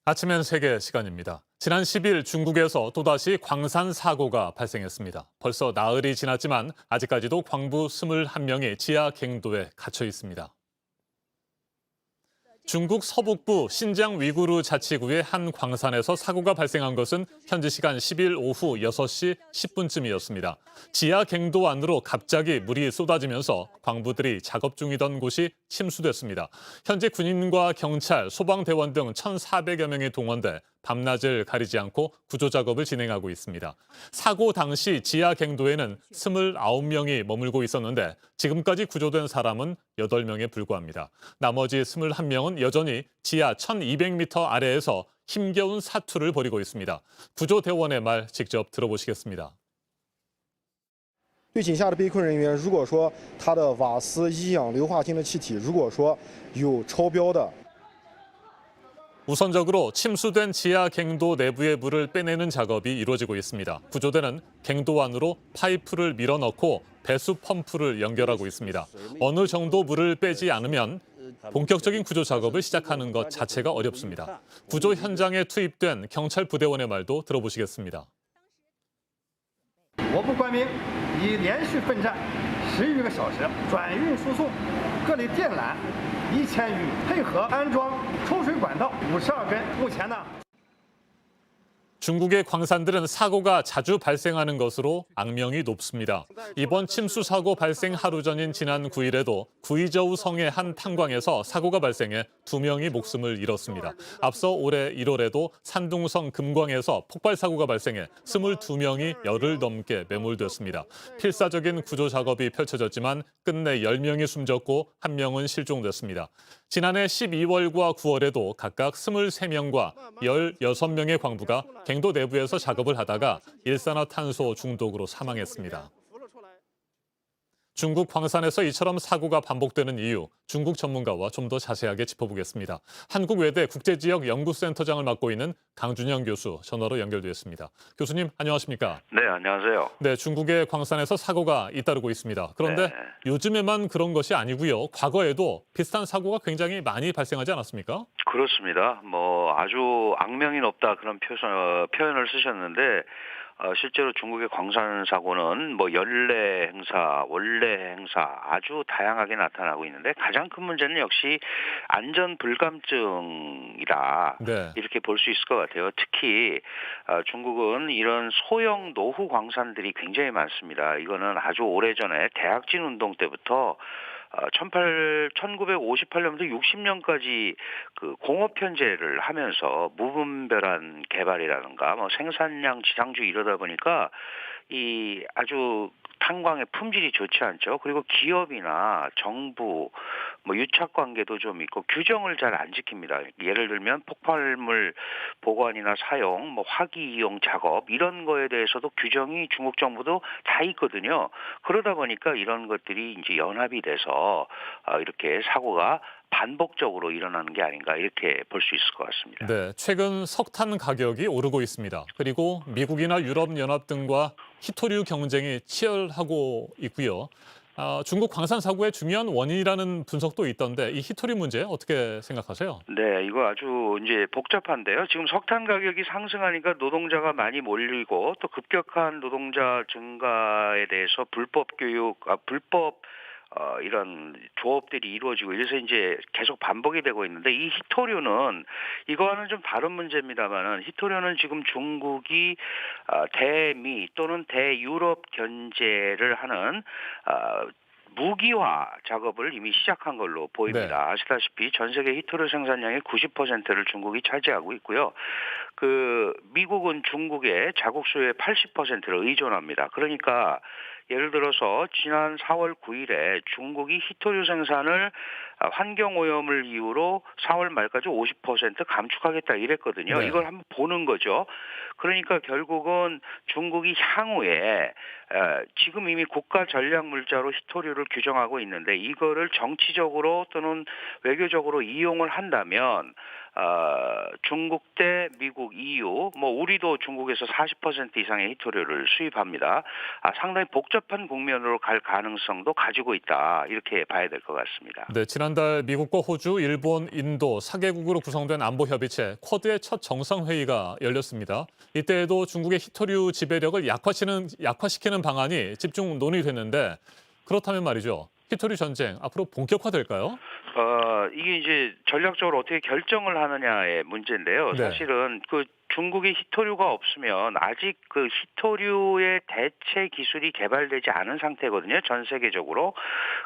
아침엔 세계 시간입니다. 지난 10일 중국에서 또다시 광산 사고가 발생했습니다. 벌써 나흘이 지났지만 아직까지도 광부 21명이 지하 갱도에 갇혀 있습니다. 중국 서북부 신장 위구르 자치구의 한 광산에서 사고가 발생한 것은 현지 시간 10일 오후 6시 10분쯤이었습니다. 지하 갱도 안으로 갑자기 물이 쏟아지면서 광부들이 작업 중이던 곳이 침수됐습니다. 현재 군인과 경찰, 소방대원 등 1,400여 명이 동원돼 밤낮을 가리지 않고 구조 작업을 진행하고 있습니다. 사고 당시 지하 갱도에는 29명이 머물고 있었는데 지금까지 구조된 사람은 8명에 불과합니다. 나머지 21명은 여전히 지하 1,200m 아래에서 힘겨운 사투를 벌이고 있습니다. 구조대원의 말 직접 들어보시겠습니다. 对井下的被困人员，如果说他的瓦斯、一氧硫化氢的气体，如果说有超标的， 우선적으로 침수된 지하 갱도 내부의 물을 빼내는 작업이 이루어지고 있습니다. 구조대는 갱도 안으로 파이프를 밀어넣고 배수 펌프를 연결하고 있습니다. 어느 정도 물을 빼지 않으면 본격적인 구조 작업을 시작하는 것 자체가 어렵습니다. 구조 현장에 투입된 경찰 부대원의 말도 들어보시겠습니다. 我部官兵已连续奋战10余个小时，转运输送各类电缆1000余，配合安装抽水管道52根。目前呢。 중국의 광산들은 사고가 자주 발생하는 것으로 악명이 높습니다. 이번 침수 사고 발생 하루 전인 지난 9일에도 구이저우 성의 한 탄광에서 사고가 발생해 2명이 목숨을 잃었습니다. 앞서 올해 1월에도 산둥성 금광에서 폭발 사고가 발생해 22명이 열흘 넘게 매몰됐습니다. 필사적인 구조 작업이 펼쳐졌지만 끝내 10명이 숨졌고 1명은 실종됐습니다. 지난해 12월과 9월에도 각각 23명과 16명의 광부가 갱도 내부에서 작업을 하다가 일산화탄소 중독으로 사망했습니다. 중국 광산에서 이처럼 사고가 반복되는 이유, 중국 전문가와 좀 더 자세하게 짚어보겠습니다. 한국외대 국제지역연구센터장을 맡고 있는 강준영 교수 전화로 연결되었습니다. 교수님 안녕하십니까? 네, 안녕하세요. 네, 중국의 광산에서 사고가 잇따르고 있습니다. 그런데 네. 요즘에만 그런 것이 아니고요. 과거에도 비슷한 사고가 굉장히 많이 발생하지 않았습니까? 그렇습니다. 뭐 아주 악명이 높다 그런 표현을 쓰셨는데 실제로 중국의 광산 사고는 뭐 연례 행사, 원래 행사 아주 다양하게 나타나고 있는데 가장 큰 문제는 역시 안전 불감증이다. 네. 이렇게 볼 수 있을 것 같아요. 특히 중국은 이런 소형 노후 광산들이 굉장히 많습니다. 이거는 아주 오래전에 대학진 운동 때부터 1958년부터 60년까지 그 공업 현재를 하면서 무분별한 개발이라든가 뭐 생산량 지상주의 이러다 보니까 이 아주 탄광의 품질이 좋지 않죠. 그리고 기업이나 정부, 뭐 유착 관계도 좀 있고 규정을 잘 안 지킵니다. 예를 들면 폭발물 보관이나 사용, 뭐 화기 이용 작업 이런 거에 대해서도 규정이 중국 정부도 다 있거든요. 그러다 보니까 이런 것들이 이제 연합이 돼서 이렇게 사고가 반복적으로 일어나는 게 아닌가 이렇게 볼 수 있을 것 같습니다. 네, 최근 석탄 가격이 오르고 있습니다. 그리고 미국이나 유럽연합 등과 희토류 경쟁이 치열하고 있고요. 중국 광산 사고의 중요한 원인이라는 분석도 있던데 이 희토류 문제 어떻게 생각하세요? 네, 이거 아주 이제 복잡한데요. 지금 석탄 가격이 상승하니까 노동자가 많이 몰리고 또 급격한 노동자 증가에 대해서 불법 교육, 불법 이런 조업들이 이루어지고 이래서 이제 계속 반복이 되고 있는데 이 희토류는 이거와는 좀 다른 문제입니다만은 희토류는 지금 중국이 대미 또는 대유럽 견제를 하는 무기화 작업을 이미 시작한 걸로 보입니다. 네. 아시다시피 전 세계 희토류 생산량의 90%를 중국이 차지하고 있고요. 그 미국은 중국의 자국 수요의 80%를 의존합니다. 그러니까 예를 들어서 지난 4월 9일에 중국이 희토류 생산을 환경오염을 이유로 4월 말까지 50% 감축하겠다 이랬거든요. 네. 이걸 한번 보는 거죠. 그러니까 결국은 중국이 향후에 지금 이미 국가 전략 물자로 희토류를 규정하고 있는데 이거를 정치적으로 또는 외교적으로 이용을 한다면 중국 대 미국, EU, 뭐 우리도 중국에서 40% 이상의 히토류를 수입합니다. 상당히 복잡한 국면으로 갈 가능성도 가지고 있다. 이렇게 봐야 될 것 같습니다. 네, 지난달 미국과 호주, 일본, 인도 4개국으로 구성된 안보협의체 쿼드의 첫 정상회의가 열렸습니다. 이때에도 중국의 히토류 지배력을 약화시키는 방안이 집중 논의됐는데 그렇다면 말이죠. 히토류 전쟁 앞으로 본격화될까요? 이게 이제 전략적으로 어떻게 결정을 하느냐의 문제인데요. 네. 사실은 그 중국의 히토류가 없으면 아직 그 히토류의 대체 기술이 개발되지 않은 상태거든요. 전 세계적으로.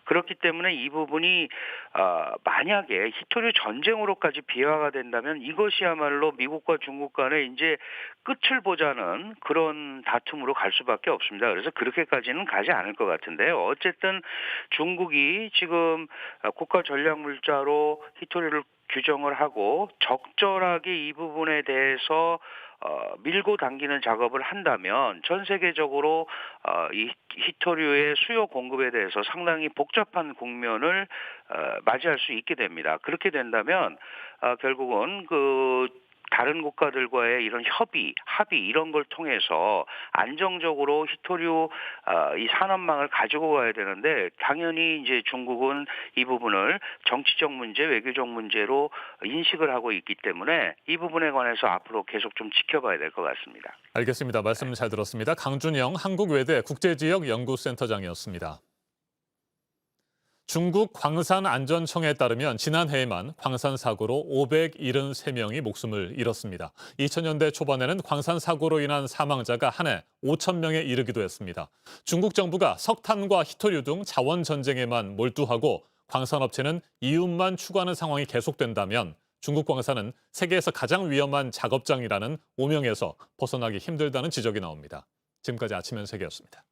그렇기 때문에 이 부분이 만약에 히토류 전쟁으로까지 비화가 된다면 이것이야말로 미국과 중국 간에 이제 끝을 보자는 그런 다툼으로 갈 수밖에 없습니다. 그래서 그렇게까지는 가지 않을 것 같은데요. 어쨌든 중국이 지금 국가 전략 물자로 히토류를 규정을 하고 적절하게 이 부분에 대해서 밀고 당기는 작업을 한다면 전 세계적으로 이 히토류의 수요 공급에 대해서 상당히 복잡한 국면을 맞이할 수 있게 됩니다. 그렇게 된다면 결국은 그 다른 국가들과의 이런 합의 이런 걸 통해서 안정적으로 히토류 이 산업망을 가지고 가야 되는데 당연히 이제 중국은 이 부분을 정치적 문제, 외교적 문제로 인식을 하고 있기 때문에 이 부분에 관해서 앞으로 계속 좀 지켜봐야 될 것 같습니다. 알겠습니다. 말씀 잘 들었습니다. 강준영 한국외대 국제지역연구센터장이었습니다. 중국 광산안전청에 따르면 지난해에만 광산 사고로 573명이 목숨을 잃었습니다. 2000년대 초반에는 광산 사고로 인한 사망자가 한 해 5,000명에 이르기도 했습니다. 중국 정부가 석탄과 히토류 등 자원 전쟁에만 몰두하고 광산업체는 이윤만 추구하는 상황이 계속된다면 중국 광산은 세계에서 가장 위험한 작업장이라는 오명에서 벗어나기 힘들다는 지적이 나옵니다. 지금까지 아침 현세계였습니다.